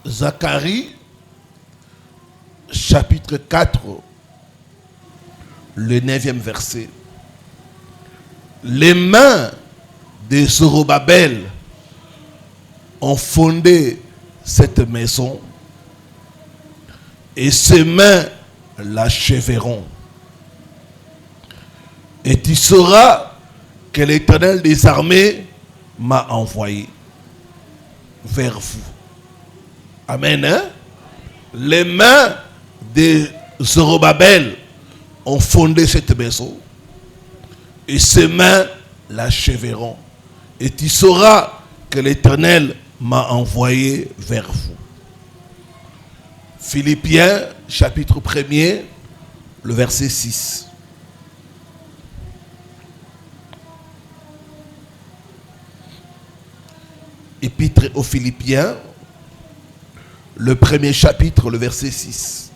Zacharie, chapitre 4, le 9e verset. Les mains de Zorobabel ont fondé cette maison et ses mains l'achèveront. Et tu sauras que l'Éternel des armées m'a envoyé vers vous. Amen. Hein? Les mains de Zorobabel ont fondé cette maison et ses mains l'achèveront. Et tu sauras que l'Éternel m'a envoyé vers vous. Philippiens, chapitre 1er, le verset 6. Épître aux Philippiens, le 1er chapitre, le verset 6.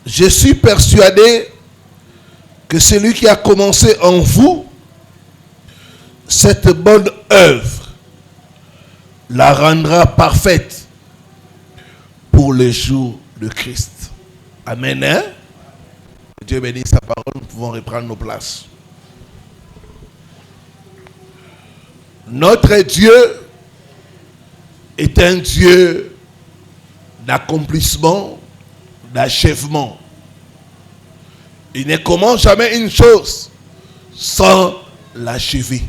Je suis persuadé que celui qui a commencé en vous cette bonne œuvre la rendra parfaite pour le jour de Christ. Amen. Hein? Dieu bénisse sa parole, nous pouvons reprendre nos places. Notre Dieu est un Dieu d'accomplissement, d'achèvement. Il ne commence jamais une chose sans l'achever.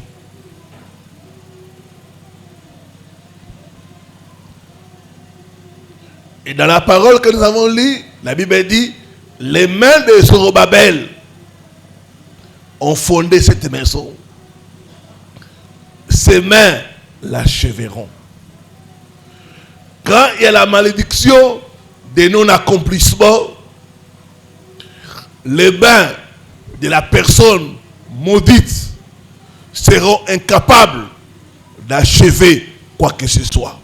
Et dans la parole que nous avons lue, la Bible dit, les mains de Zorobabel ont fondé cette maison. Ses mains l'achèveront. Quand il y a la malédiction des non-accomplissements, les mains de la personne maudite seront incapables d'achever quoi que ce soit.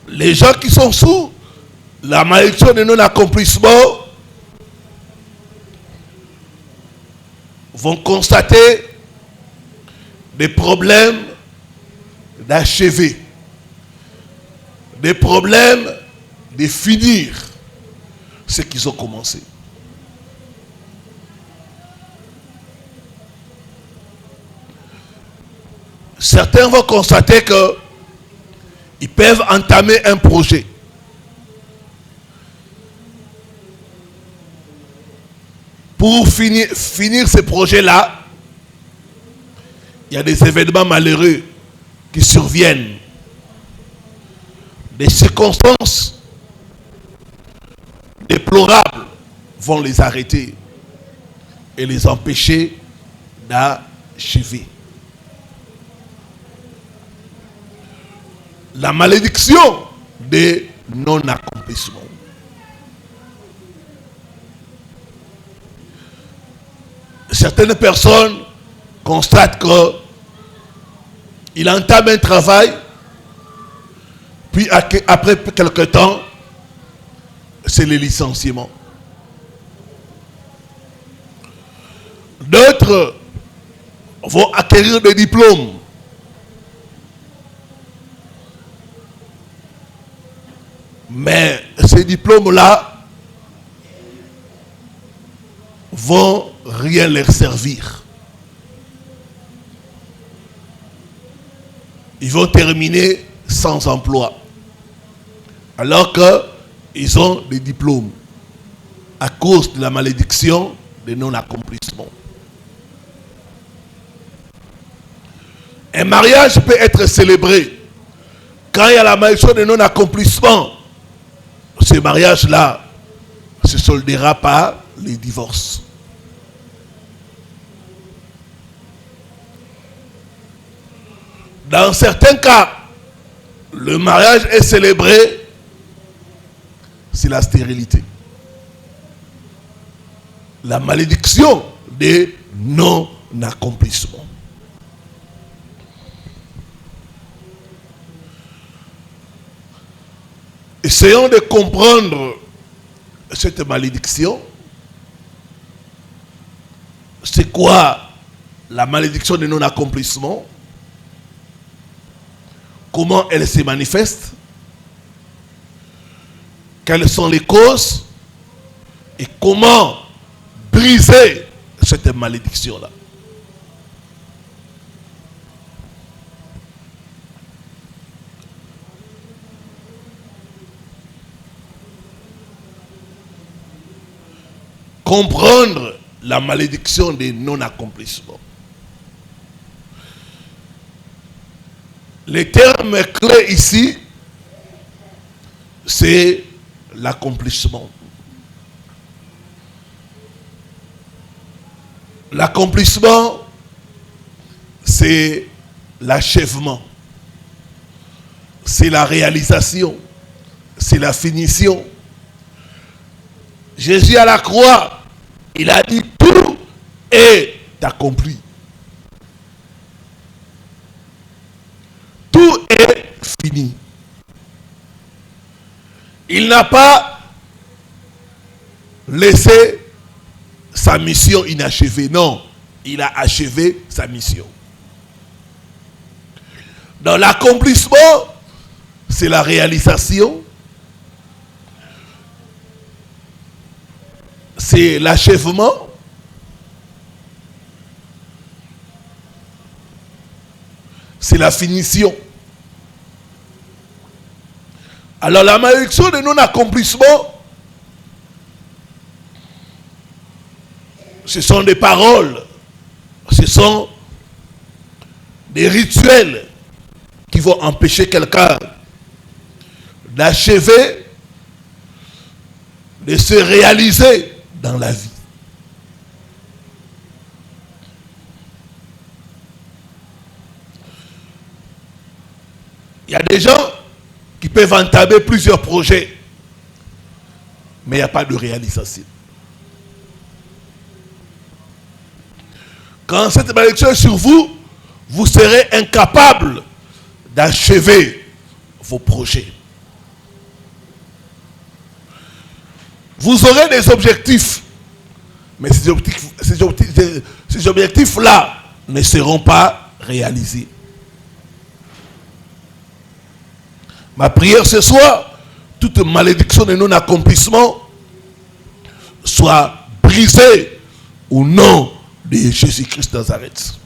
Les gens qui sont sous la malédiction de non-accomplissement vont constater des problèmes d'achever, des problèmes de finir ce qu'ils ont commencé. Certains vont constater que ils peuvent entamer un projet. Pour finir ce projet-là, il y a des événements malheureux qui surviennent. Des circonstances déplorables vont les arrêter et les empêcher d'achever. La malédiction des non-accomplissements. Certaines personnes constatent qu'il entame un travail, puis après quelque temps, c'est le licenciement. D'autres vont acquérir des diplômes. Mais ces diplômes-là vont rien leur servir. Ils vont terminer sans emploi. Alors qu'ils ont des diplômes à cause de la malédiction des non-accomplissements. Un mariage peut être célébré quand il y a la malédiction des non-accomplissements. Ce mariage-là se soldera par les divorces. Dans certains cas, le mariage est célébré, c'est la stérilité. La malédiction des non-accomplissements. Essayons de comprendre cette malédiction. C'est quoi la malédiction de non-accomplissement? Comment elle se manifeste? Quelles sont les causes? Et comment briser cette malédiction-là? Comprendre la malédiction des non-accomplissements. Les termes clés ici, c'est l'accomplissement. L'accomplissement, c'est l'achèvement. C'est la réalisation. C'est la finition. Jésus à la croix, il a dit tout est accompli. Tout est fini. Il n'a pas laissé sa mission inachevée. Non, il a achevé sa mission. Dans l'accomplissement, c'est la réalisation. C'est l'achèvement. C'est la finition. Alors la malédiction de non-accomplissement, ce sont des paroles, ce sont des rituels qui vont empêcher quelqu'un d'achever, de se réaliser dans la vie. Il y a des gens qui peuvent entamer plusieurs projets, mais il n'y a pas de réalisation. Quand cette malédiction est sur vous, vous serez incapable d'achever vos projets. Vous aurez des objectifs, mais ces objectifs-là ne seront pas réalisés. Ma prière ce soir, toute malédiction de non-accomplissement soit brisée au nom de Jésus-Christ de Nazareth.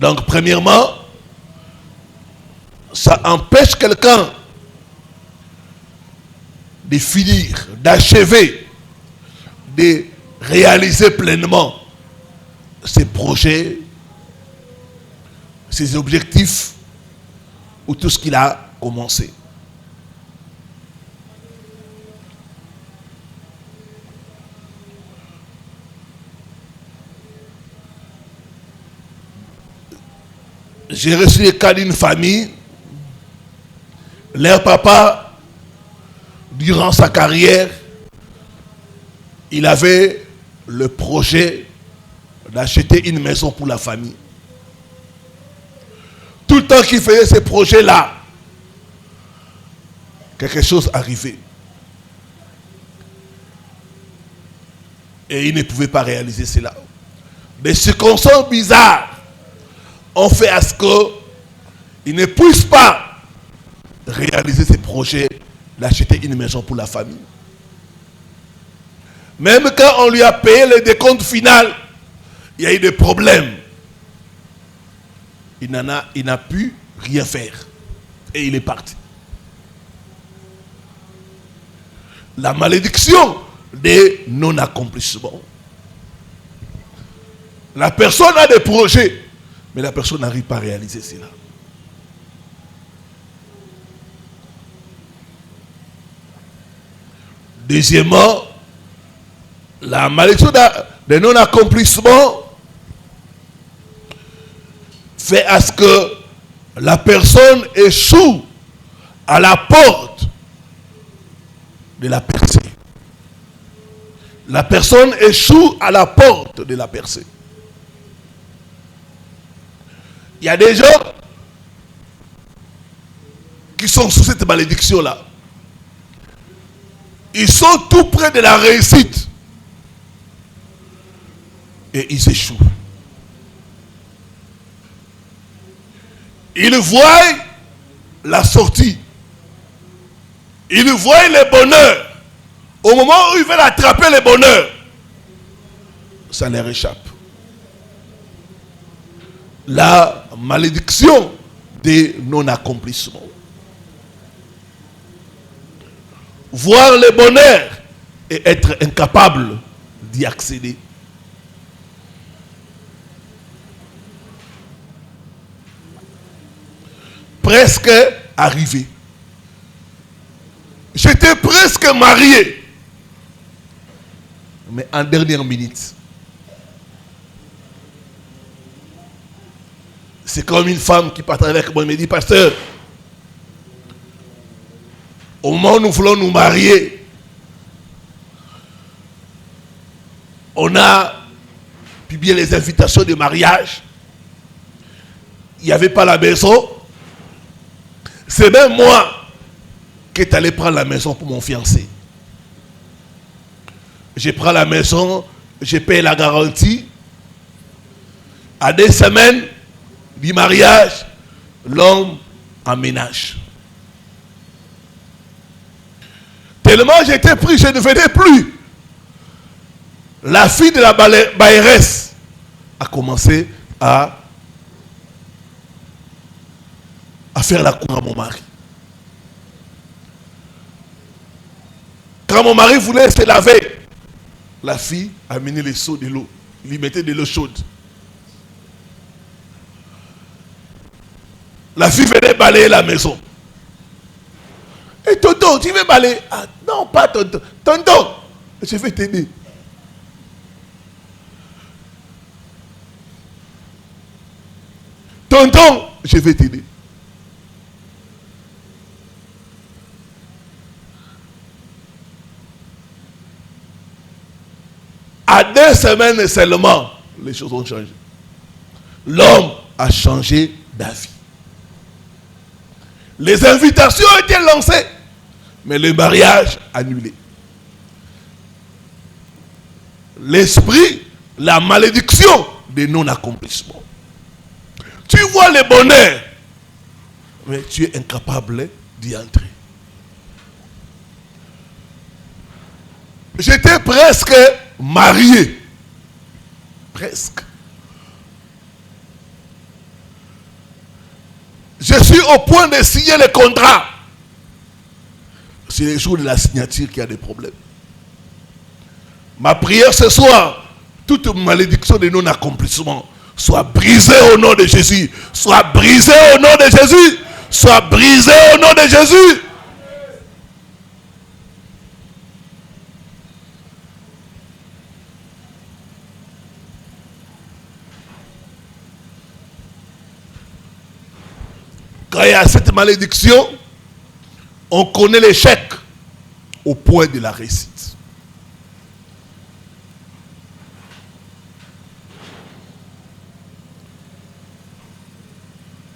Donc, premièrement, ça empêche quelqu'un de finir, d'achever, de réaliser pleinement ses projets, ses objectifs ou tout ce qu'il a commencé. J'ai reçu le cas d'une famille, leur papa, durant sa carrière, il avait le projet d'acheter une maison pour la famille. Tout le temps qu'il faisait ce projet-là, quelque chose arrivait. Et il ne pouvait pas réaliser cela. Des circonstances bizarres ont fait à ce qu'il ne puisse pas réaliser ce projet d'acheter une maison pour la famille. Même quand on lui a payé le décompte final, il y a eu des problèmes. Il n'a pu rien faire. Et il est parti. La malédiction des non-accomplissements. La personne a des projets, mais la personne n'arrive pas à réaliser cela. Deuxièmement, la malédiction des non-accomplissements fait à ce que la personne échoue à la porte de la percée. La personne échoue à la porte de la percée. Il y a des gens qui sont sous cette malédiction-là. Ils sont tout près de la réussite. Et ils échouent. Ils voient la sortie. Ils voient le bonheur. Au moment où ils veulent attraper le bonheur, ça leur échappe. La malédiction des non-accomplissements. Voir le bonheur et être incapable d'y accéder. Presque arrivé. J'étais presque marié. Mais en dernière minute. C'est comme une femme qui partage avec moi et me dit, pasteur, au moment où nous voulons nous marier, on a publié les invitations de mariage. Il n'y avait pas la maison. C'est même moi qui est allé prendre la maison pour mon fiancé. Je prends la maison, je paye la garantie. À 2 semaines du mariage, l'homme emménage. Tellement j'étais pris, je ne venais plus. La fille de la bailleresse a commencé à faire la cour à mon mari. Quand mon mari voulait se laver, la fille a mené les seaux de l'eau, lui mettait de l'eau chaude. La fille venait balayer la maison. Et tonton, tu veux balayer? Ah non, pas tonton. Tonton, je vais t'aider. Tonton, je vais t'aider. À 2 semaines seulement, les choses ont changé. L'homme a changé d'avis. Les invitations ont été lancées, mais le mariage annulé. L'esprit, la malédiction des non-accomplissements. Tu vois le bonheur, mais tu es incapable d'y entrer. J'étais presque marié. Presque. Je suis au point de signer le contrat. C'est le jour de la signature qu'il y a des problèmes. Ma prière ce soir, toute malédiction de non-accomplissement soit brisée au nom de Jésus. Soit brisée au nom de Jésus. Soit brisée au nom de Jésus. Quand il y a cette malédiction, on connaît l'échec au point de la réussite.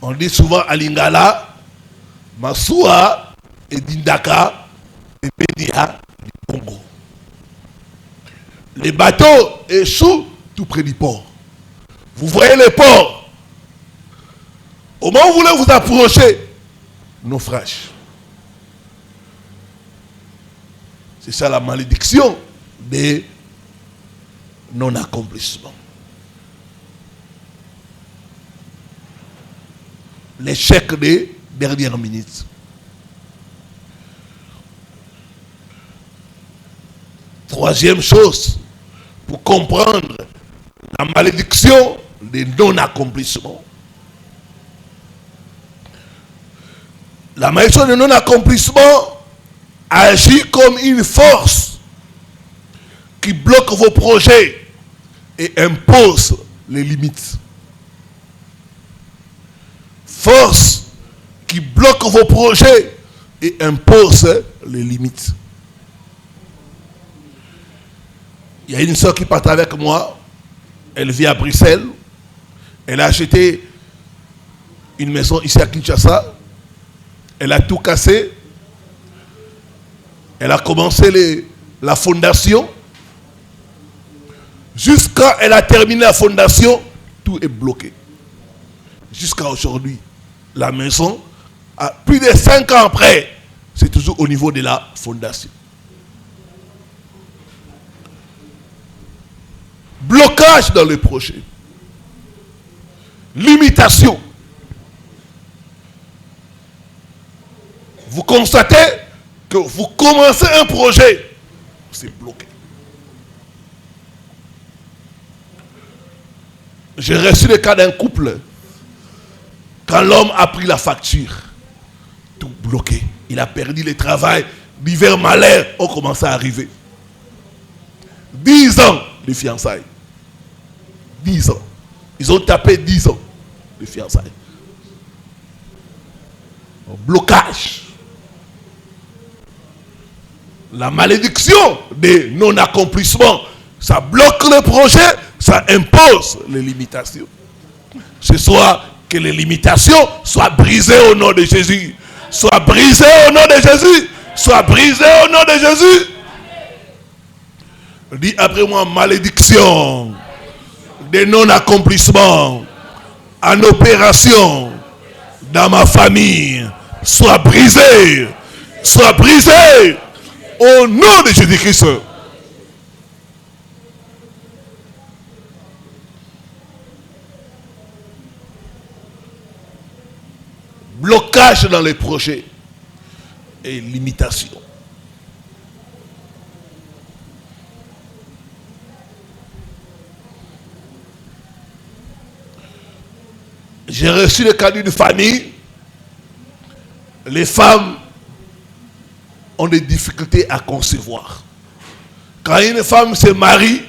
On dit souvent à Lingala, Massoua et Dindaka et Bédia du Congo. Les bateaux échouent tout près du port. Vous voyez le port. Au moment où vous voulez vous approcher, naufrage. C'est ça la malédiction des non-accomplissements. L'échec des dernières minutes. Troisième chose, pour comprendre la malédiction des non-accomplissements. La malédiction des non-accomplissements agit comme une force qui bloque vos projets et impose les limites. Force qui bloque vos projets et impose les limites. Il y a une soeur qui part avec moi. Elle vit à Bruxelles. Elle a acheté une maison ici à Kinshasa. Elle a tout cassé. Elle a commencé la fondation. Jusqu'à elle a terminé la fondation, tout est bloqué. Jusqu'à aujourd'hui, la maison, à plus de 5 ans après, c'est toujours au niveau de la fondation. Blocage dans le projet. Limitation. Vous constatez que vous commencez un projet, c'est bloqué. J'ai reçu le cas d'un couple. Quand l'homme a pris la facture, tout bloqué. Il a perdu le travail. Divers malheurs ont commencé à arriver. 10 ans de fiançailles. 10 ans. Ils ont tapé 10 ans de fiançailles. Blocage. La malédiction des non-accomplissements, ça bloque le projet, ça impose les limitations. Ce soir, que les limitations soient brisées au nom de Jésus. Soient brisées au nom de Jésus. Soient brisées au nom de Jésus. Dis après moi, malédiction des non-accomplissements en opération dans ma famille. Soient brisées. Soient brisées au nom de Jésus-Christ. Blocage dans les projets et limitation. J'ai reçu le cas d'une famille. Les femmes ont des difficultés à concevoir. Quand une femme se marie,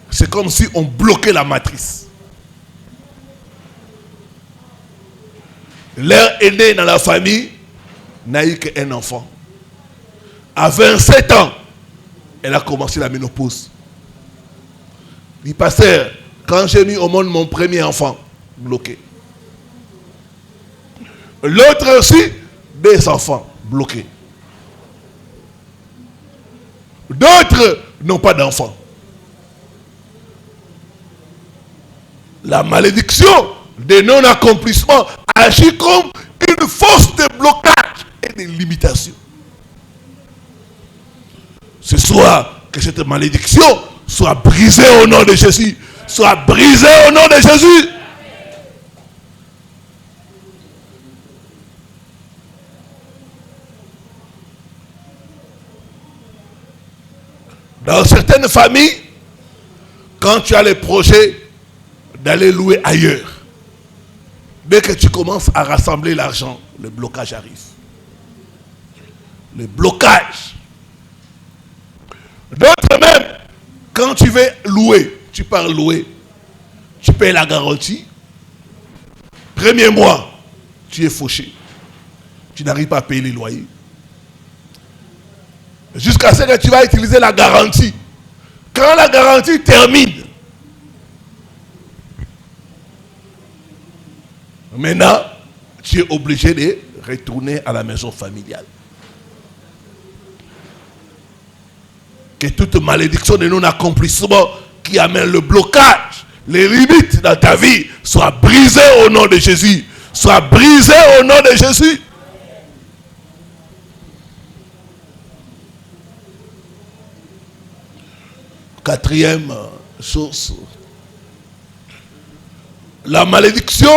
c'est comme si on bloquait la matrice. Leur aîné dans la famille n'a eu qu'un enfant. À 27 ans, elle a commencé la ménopause. Il dit, pasteur, quand j'ai mis au monde mon premier enfant, bloqué. L'autre aussi, 2 enfants, bloqués. D'autres n'ont pas d'enfants. La malédiction des non-accomplissements agit comme une force de blocage et de limitation. Ce soir, que cette malédiction soit brisée au nom de Jésus. Soit brisée au nom de Jésus. Dans certaines familles, quand tu as le projet d'aller louer ailleurs, dès que tu commences à rassembler l'argent, le blocage arrive. Le blocage. D'autres même, quand tu veux louer, tu pars louer, tu payes la garantie. Premier mois, tu es fauché. Tu n'arrives pas à payer les loyers. Jusqu'à ce que tu vas utiliser la garantie. Quand la garantie termine, maintenant, tu es obligé de retourner à la maison familiale. Que toute malédiction de non-accomplissement qui amène le blocage, les limites dans ta vie soient brisées au nom de Jésus. Soient brisées au nom de Jésus. Quatrième chose, la malédiction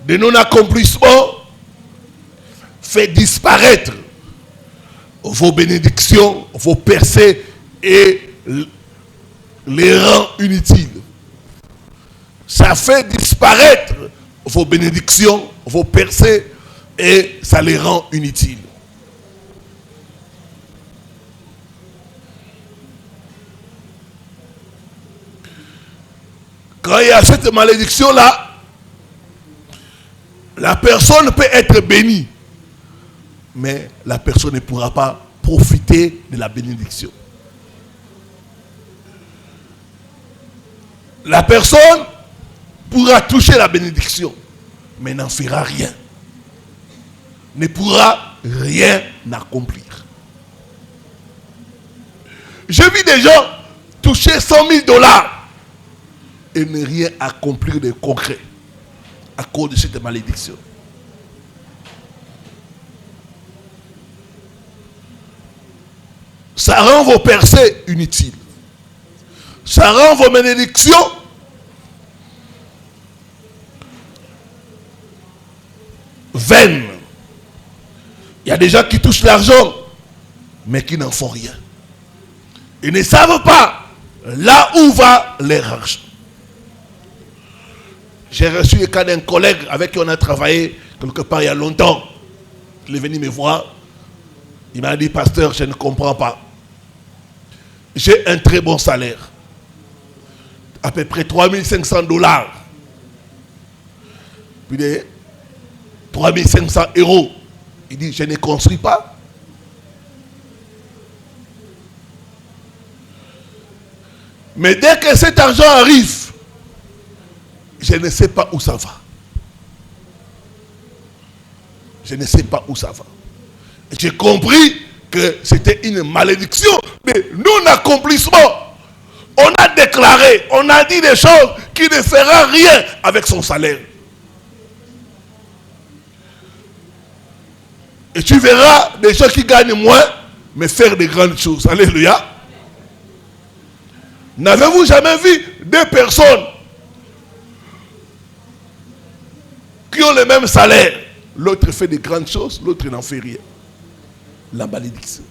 de non-accomplissement fait disparaître vos bénédictions, vos percées et les rend inutiles. Ça fait disparaître vos bénédictions, vos percées et ça les rend inutiles. Quand il y a cette malédiction-là, la personne peut être bénie, mais la personne ne pourra pas profiter de la bénédiction. La personne pourra toucher la bénédiction, mais n'en fera rien. Ne pourra rien accomplir. J'ai vu des gens toucher 100 000 dollars et ne rien accomplir de concret à cause de cette malédiction. Ça rend vos percées inutiles. Ça rend vos bénédictions vaines. Il y a des gens qui touchent l'argent, mais qui n'en font rien. Ils ne savent pas là où va leur argent. J'ai reçu le cas d'un collègue avec qui on a travaillé quelque part il y a longtemps. Il est venu me voir. Il m'a dit, pasteur, je ne comprends pas. J'ai un très bon salaire. À peu près 3500 dollars. Puis des 3500 euros. Il dit, je ne construis pas. Mais dès que cet argent arrive, je ne sais pas où ça va. Je ne sais pas où ça va. J'ai compris que c'était une malédiction de non-accomplissement. On a déclaré, on a dit des choses qui ne fera rien avec son salaire. Et tu verras des gens qui gagnent moins, mais faire de grandes choses. Alléluia. N'avez-vous jamais vu deux personnes qui ont le même salaire? L'autre fait de grandes choses, l'autre n'en fait rien. La malédiction.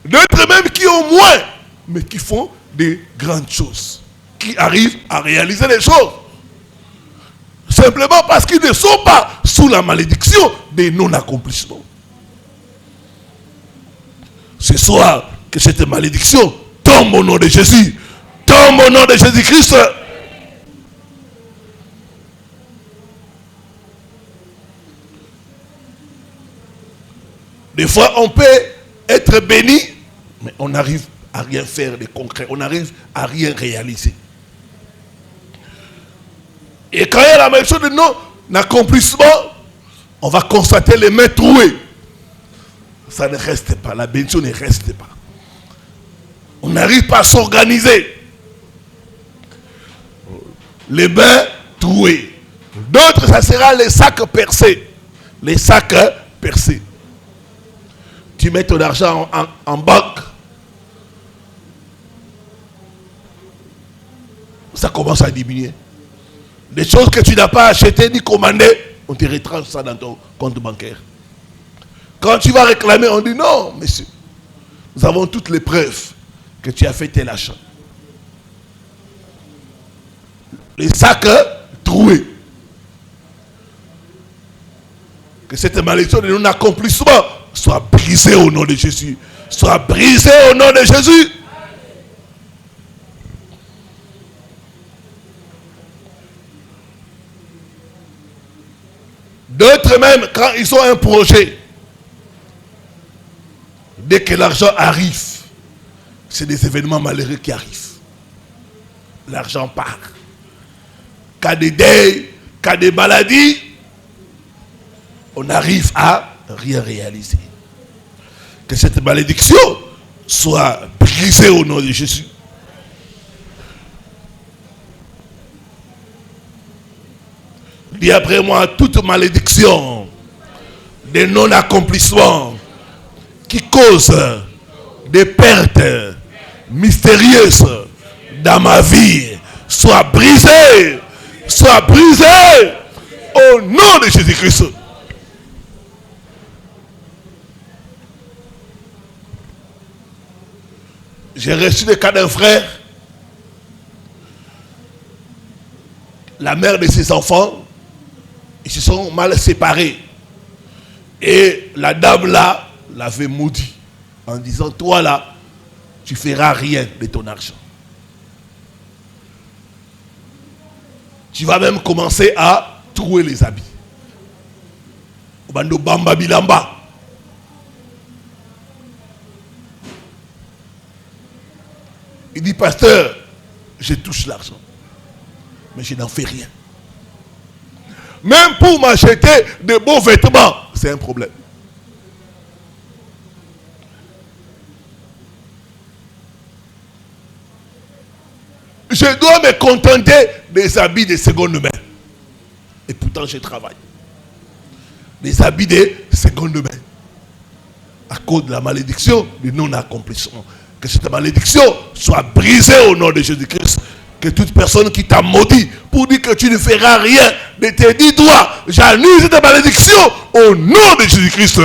D'autres même qui ont moins, mais qui font de grandes choses. Qui arrivent à réaliser des choses. Simplement parce qu'ils ne sont pas sous la malédiction des non-accomplissements. Ce soir, que cette malédiction tombe au nom de Jésus. Tombe au nom de Jésus-Christ. Des fois, on peut être béni, mais on n'arrive à rien faire de concret. On n'arrive à rien réaliser. Et quand il y a la malédiction de non-accomplissement, on va constater les mains trouées. Ça ne reste pas. La bénédiction ne reste pas. On n'arrive pas à s'organiser. Les mains trouées. D'autres, ça sera les sacs percés. Les sacs percés. Tu mets ton argent en banque. Ça commence à diminuer. Des choses que tu n'as pas achetées ni commandées, on te retranche ça dans ton compte bancaire. Quand tu vas réclamer, on dit non, monsieur. Nous avons toutes les preuves que tu as fait tel achat. Les sacs troués. Que cette malédiction de non-accomplissement soit brisée au nom de Jésus. Soit brisée au nom de Jésus. D'autres même, quand ils ont un projet, dès que l'argent arrive, c'est des événements malheureux qui arrivent. L'argent part. Cas de deuil, cas de maladie, on arrive à rien réaliser. Que cette malédiction soit brisée au nom de Jésus. Dis après moi, toute malédiction de non-accomplissement qui cause des pertes mystérieuses dans ma vie soit brisée au nom de Jésus-Christ. J'ai reçu le cas d'un frère. La mère de ses enfants, ils se sont mal séparés. Et la dame là l'avait maudit en disant, toi là, tu feras rien de ton argent. Tu vas même commencer à trouer les habits. Bando bamba bilamba. Il dit, pasteur, je touche l'argent, mais je n'en fais rien. même pour m'acheter de beaux vêtements, c'est un problème. Je dois me contenter des habits de seconde main. Et pourtant, je travaille. Des habits de seconde main. À cause de la malédiction du non-accomplissement. Que cette malédiction soit brisée au nom de Jésus-Christ. Que toute personne qui t'a maudit pour dire que tu ne feras rien, ne te dit toi, j'annule cette malédiction au nom de Jésus-Christ.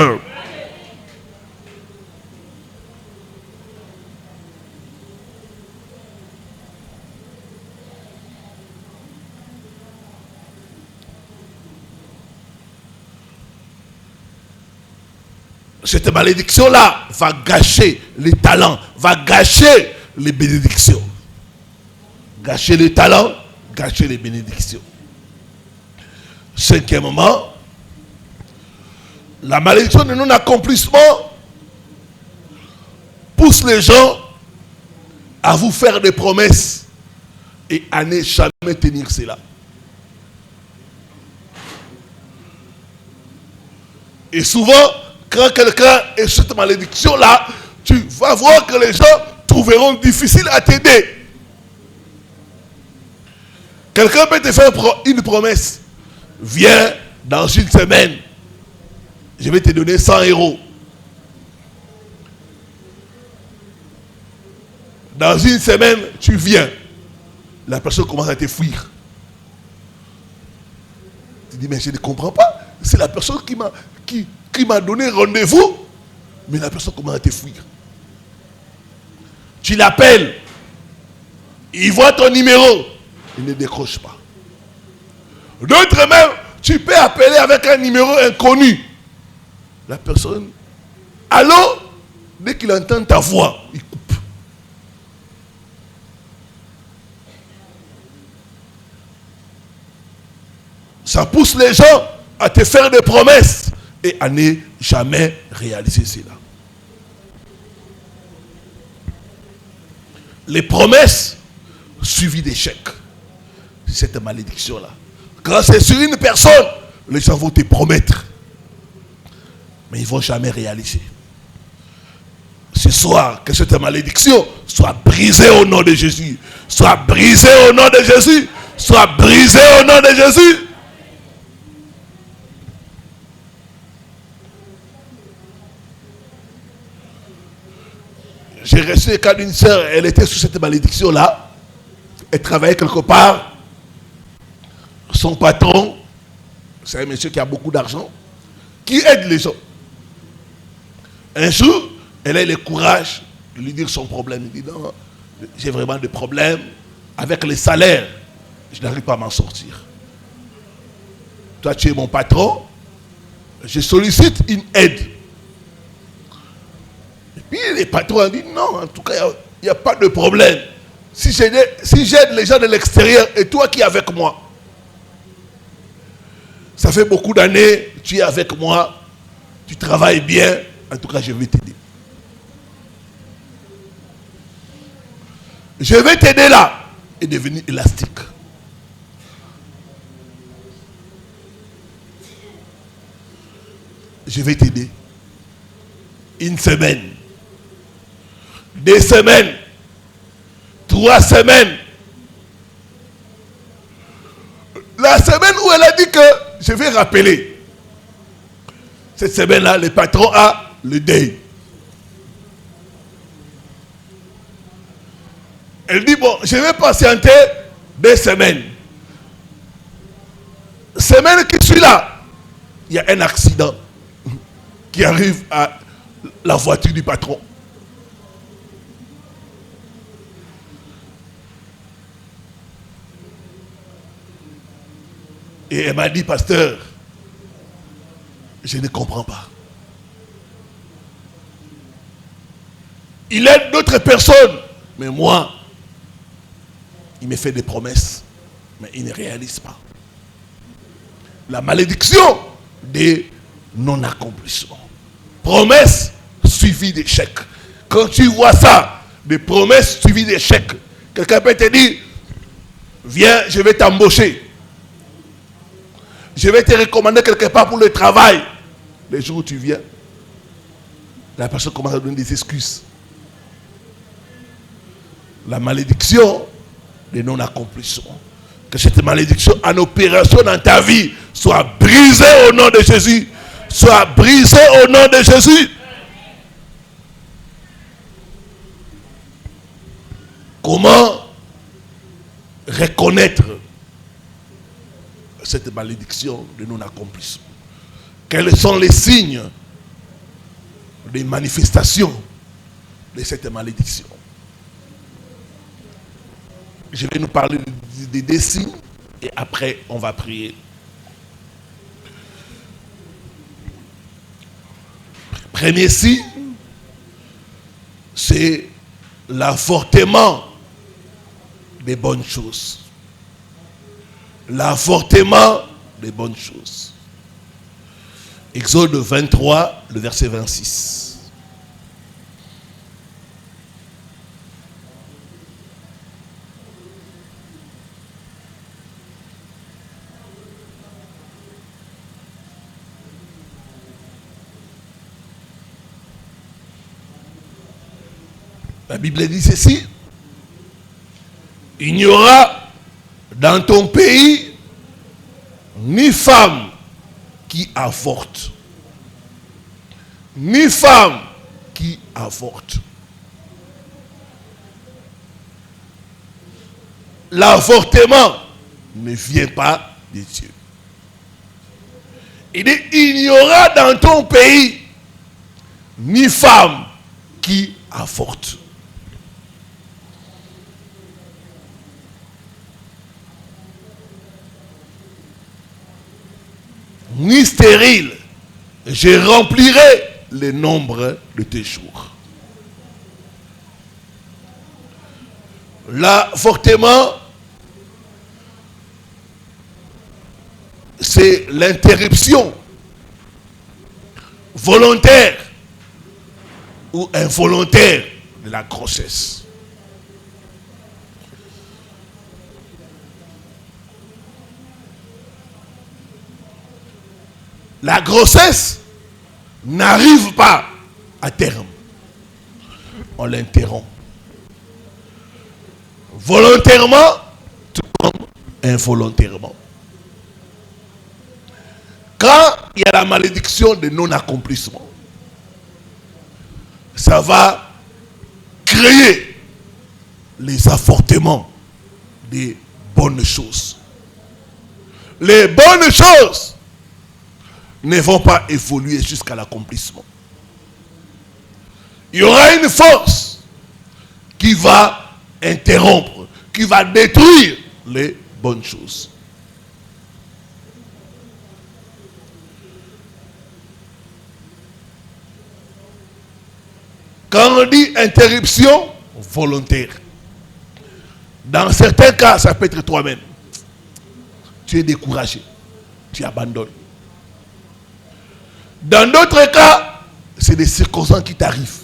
Cette malédiction-là va gâcher les talents, va gâcher les bénédictions. Gâcher les talents, gâcher les bénédictions. Cinquièmement, la malédiction de non-accomplissement pousse les gens à vous faire des promesses et à ne jamais tenir cela. Et souvent, quand quelqu'un est sur cette malédiction-là, tu vas voir que les gens trouveront difficile à t'aider. Quelqu'un peut te faire une promesse. Viens dans une semaine. Je vais te donner 100 €. Dans une semaine, tu viens. La personne commence à te fuir. Tu dis, mais je ne comprends pas. C'est la personne qui m'a donné rendez-vous, mais la personne commence à te fuir. Tu l'appelles, il voit ton numéro, il ne décroche pas. D'autres même, tu peux appeler avec un numéro inconnu. La personne, allô, dès qu'il entend ta voix, il coupe. Ça pousse les gens à te faire des promesses et à ne jamais réaliser cela. Les promesses suivies d'échecs. C'est cette malédiction-là. Quand c'est sur une personne, les gens vont te promettre. Mais ils ne vont jamais réaliser. Ce soir, que cette malédiction soit brisée au nom de Jésus. Soit brisée au nom de Jésus. Soit brisée au nom de Jésus. J'ai reçu le cas d'une sœur, elle était sous cette malédiction-là. Elle travaillait quelque part. Son patron, c'est un monsieur qui a beaucoup d'argent, qui aide les gens. Un jour, elle a eu le courage de lui dire son problème. Il dit, non, j'ai vraiment des problèmes avec les salaires. Je n'arrive pas à m'en sortir. Toi, tu es mon patron. Je sollicite une aide. Et puis les patrons ont dit, non, en tout cas, il n'y a pas de problème. Si j'aide les gens de l'extérieur et toi qui es avec moi, ça fait beaucoup d'années, tu es avec moi, tu travailles bien, en tout cas, je vais t'aider. Je vais t'aider là et devenir élastique. Je vais t'aider. Une semaine, 2 semaines, 3 semaines. La semaine où elle a dit que je vais rappeler. Cette semaine-là, le patron a le deuil. Elle dit, bon, je vais patienter 2 semaines. Semaine qui suit là, il y a un accident qui arrive à la voiture du patron. Et elle m'a dit, pasteur, je ne comprends pas. Il aide d'autres personnes, mais moi, il me fait des promesses, mais il ne réalise pas. La malédiction des non-accomplissements. Promesses suivies d'échecs. Quand tu vois ça, des promesses suivies d'échecs, quelqu'un peut te dire, viens, je vais t'embaucher. Je vais te recommander quelque part pour le travail. Les jours où tu viens, la personne commence à donner des excuses. La malédiction de non-accomplissement. Que cette malédiction en opération dans ta vie soit brisée au nom de Jésus. Soit brisée au nom de Jésus. Comment reconnaître cette malédiction de non-accomplissement? Quels sont les signes, les manifestations de cette malédiction? Je vais nous parler des signes et après on va prier. Premier signe, c'est l'avortement des bonnes choses. L'avortement des bonnes choses. Exode 23, le verset 26. La Bible dit ceci: il n'y aura dans ton pays ni femme qui avorte, ni femme qui avorte. L'avortement ne vient pas de Dieu. Il dit, il n'y aura dans ton pays ni femme qui avorte. Ni stérile, je remplirai le nombre de tes jours. L'avortement, c'est l'interruption volontaire ou involontaire de la grossesse. La grossesse n'arrive pas à terme. On l'interrompt. Volontairement, tout comme involontairement. Quand il y a la malédiction de non-accomplissement, ça va créer les avortements des bonnes choses. Les bonnes choses ne vont pas évoluer jusqu'à l'accomplissement. Il y aura une force qui va interrompre, qui va détruire les bonnes choses. Quand on dit interruption volontaire, dans certains cas, ça peut être toi-même. Tu es découragé, tu abandonnes. Dans d'autres cas, c'est des circonstances qui t'arrivent.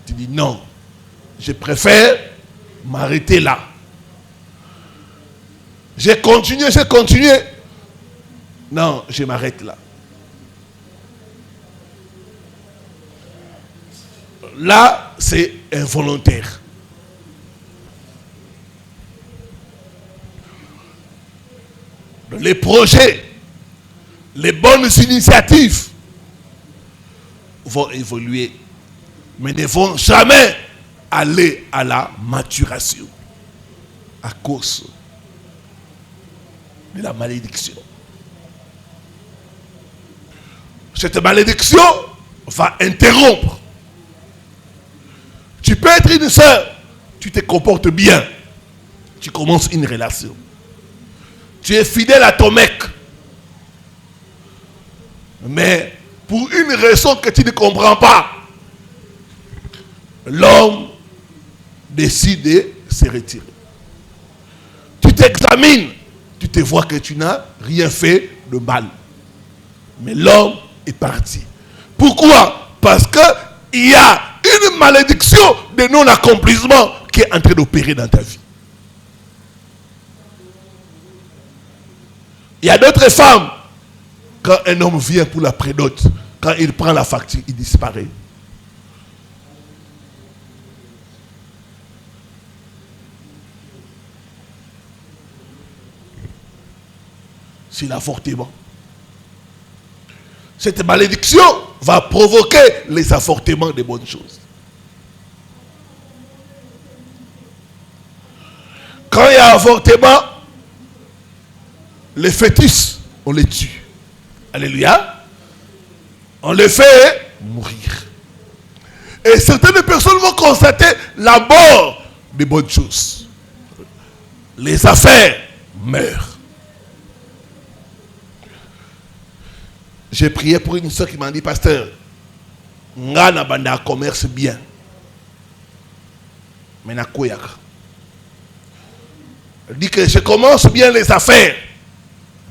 Tu dis non, je préfère m'arrêter là. J'ai continué. Non, je m'arrête là. Là, c'est involontaire. Les projets, les bonnes initiatives vont évoluer, mais ne vont jamais aller à la maturation à cause de la malédiction. Cette malédiction va interrompre. Tu peux être une sœur, tu te comportes bien, tu commences une relation. Tu es fidèle à ton mec. Mais pour une raison que tu ne comprends pas, l'homme décide de se retirer. Tu t'examines, tu te vois que tu n'as rien fait de mal. Mais l'homme est parti. Pourquoi? Parce qu'il y a une malédiction de non-accomplissement qui est en train d'opérer dans ta vie. Il y a d'autres femmes, quand un homme vient pour la prédote, quand il prend la facture, il disparaît. C'est l'avortement. Cette malédiction va provoquer les avortements des bonnes choses. Quand il y a avortement, les fœtus, on les tue. Alléluia. On les fait mourir. Et certaines personnes vont constater la mort des bonnes choses. Les affaires meurent. J'ai prié pour une soeur qui m'a dit, pasteur, nga na banda commerce bien. Mais na koyaka. Elle dit que je commence bien les affaires,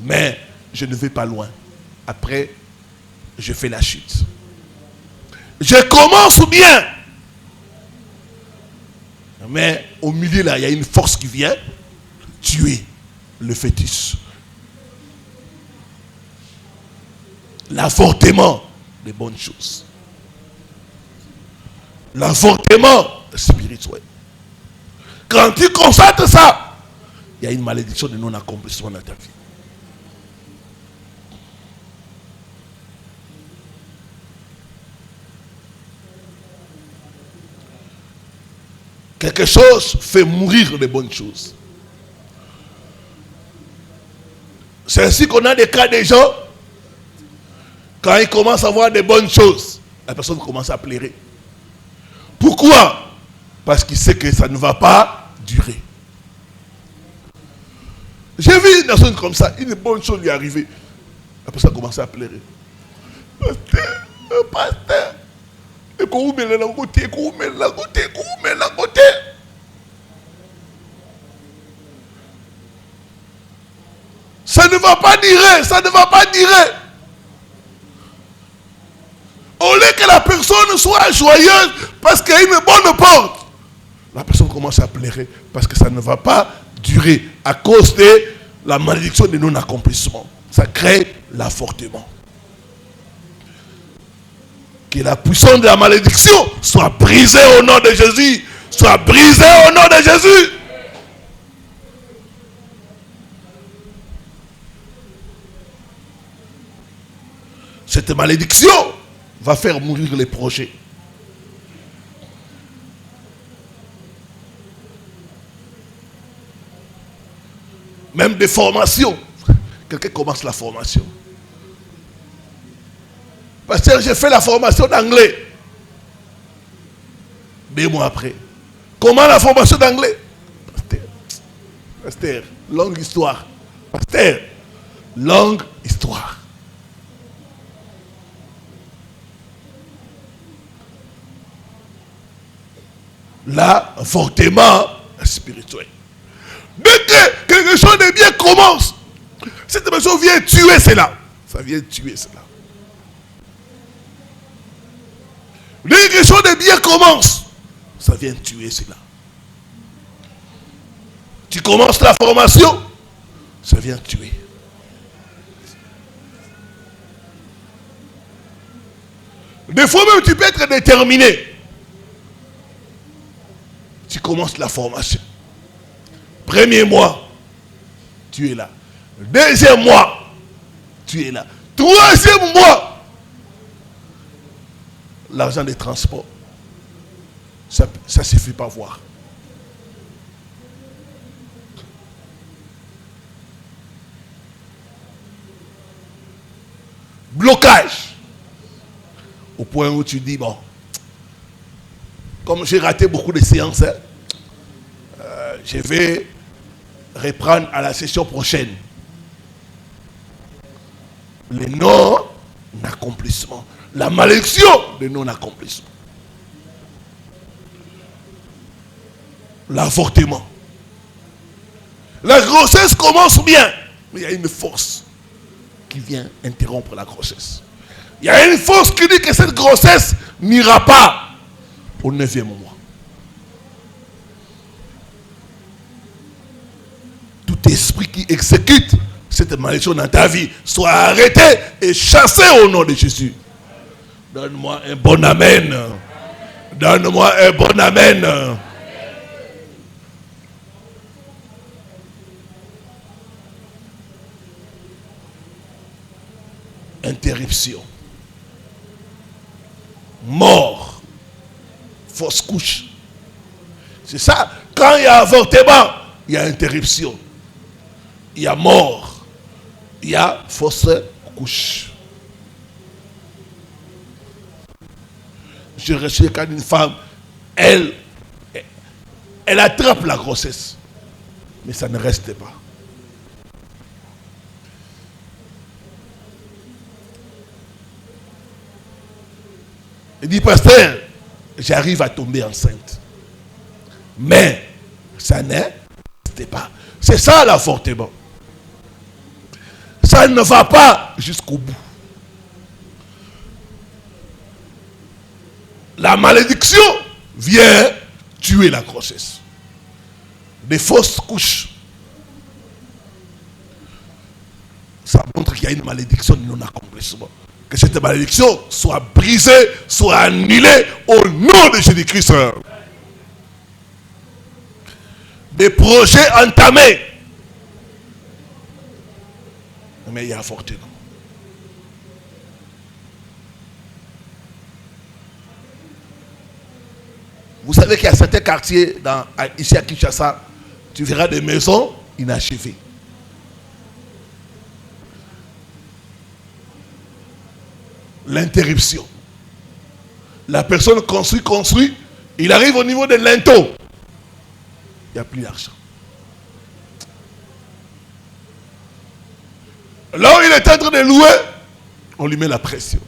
mais je ne vais pas loin. Après, je fais la chute. Je commence bien, mais au milieu là, il y a une force qui vient tuer le fœtus. L'avortement des bonnes choses. L'avortement spirituel. Quand tu constates ça, il y a une malédiction de non-accomplissement dans ta vie. Quelque chose fait mourir les bonnes choses. C'est ainsi qu'on a des cas des gens, quand ils commencent à voir des bonnes choses, la personne commence à pleurer. Pourquoi? Parce qu'il sait que ça ne va pas durer. J'ai vu une personne comme ça, une bonne chose lui est arrivée. La personne commence à pleurer. Pasteur, ça ne va pas durer, ça ne va pas durer. Au lieu que la personne soit joyeuse parce qu'il y a une bonne porte, la personne commence à pleurer parce que ça ne va pas durer à cause de la malédiction de non-accomplissement. Ça crée l'avortement. Que la puissance de la malédiction soit brisée au nom de Jésus. Soit brisée au nom de Jésus. Cette malédiction va faire mourir les projets. Même des formations. Quelqu'un commence la formation. Pasteur, j'ai fait la formation d'anglais. 2 mois après. Comment la formation d'anglais? Pasteur, longue histoire. Pasteur, longue histoire. L'avortement spirituel. Dès que quelque chose de bien commence, cette personne vient tuer cela. Ça vient tuer cela. Dès que quelque chose de bien commence, ça vient tuer cela. Tu commences la formation, ça vient tuer. Des fois même tu peux être déterminé. Tu commences la formation. 1er mois, tu es là. 2e mois, tu es là. 3e mois, l'argent des transports, ça ne suffit pas à voir. Blocage. Au point où tu dis, bon, comme j'ai raté beaucoup de séances, je vais reprendre à la session prochaine. Le non-accomplissement. La malédiction de non-accomplissement. L'avortement. La grossesse commence bien, mais il y a une force qui vient interrompre la grossesse. Il y a une force qui dit que cette grossesse n'ira pas au 9e mois. Tout esprit qui exécute cette malédiction dans ta vie soit arrêtée et chassée au nom de Jésus. Donne-moi un bon amen. Donne-moi un bon amen. Interruption. Mort. Fausse couche. C'est ça. Quand il y a avortement, il y a interruption. Il y a mort. Il y a fausse couche. Je recherche quand une femme, elle attrape la grossesse. Mais ça ne reste pas. Il dit, pasteur, j'arrive à tomber enceinte. Mais ça n'était pas. C'est ça l'avortement. Ça ne va pas jusqu'au bout. La malédiction vient tuer la grossesse. Des fausses couches. Ça montre qu'il y a une malédiction de non-accomplissement. Que cette malédiction soit brisée, soit annulée au nom de Jésus-Christ. Des projets entamés. Mais il y a avortement. Vous savez qu'il y a certains quartiers ici à Kinshasa, tu verras des maisons inachevées. L'interruption. La personne construit, il arrive au niveau des linteaux. Il n'y a plus d'argent. Là où il est en train de louer, on lui met la pression.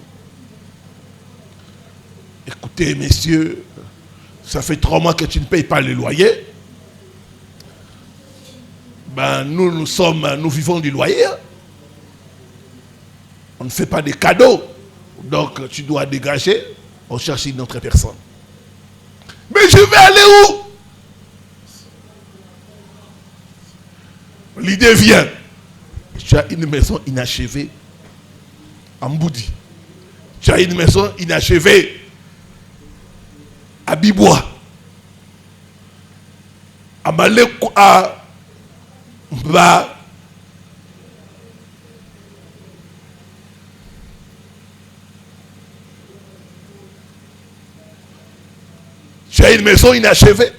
Écoutez, messieurs, ça fait 3 mois que tu ne payes pas le loyer. Ben, nous vivons du loyer. On ne fait pas de cadeaux. Donc, tu dois dégager. On cherche une autre personne. Mais je vais aller où? L'idée vient. Tu as une maison inachevée à Mboudi. Tu as une maison inachevée à Bibois. À Malekou, à Mba. Tu as une maison inachevée.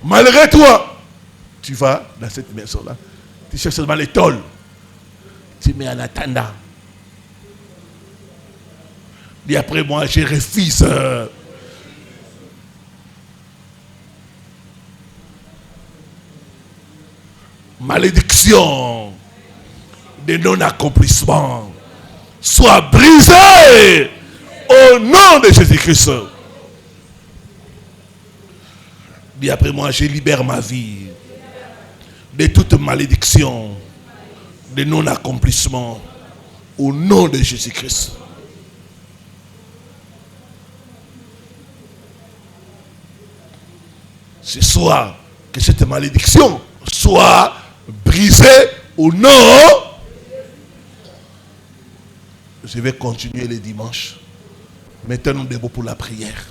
Malgré toi, tu vas dans cette maison-là. Tu cherches seulement les tôles. Tu mets en attendant. Et après moi, je refuse. Malédiction de non-accomplissement soit brisée au nom de Jésus-Christ. Et après moi, je libère ma vie de toute malédiction, de non-accomplissement, au nom de Jésus-Christ. Ce soir, que cette malédiction soit brisée au nom. Je vais continuer les dimanches. Maintenant, nous debout pour la prière.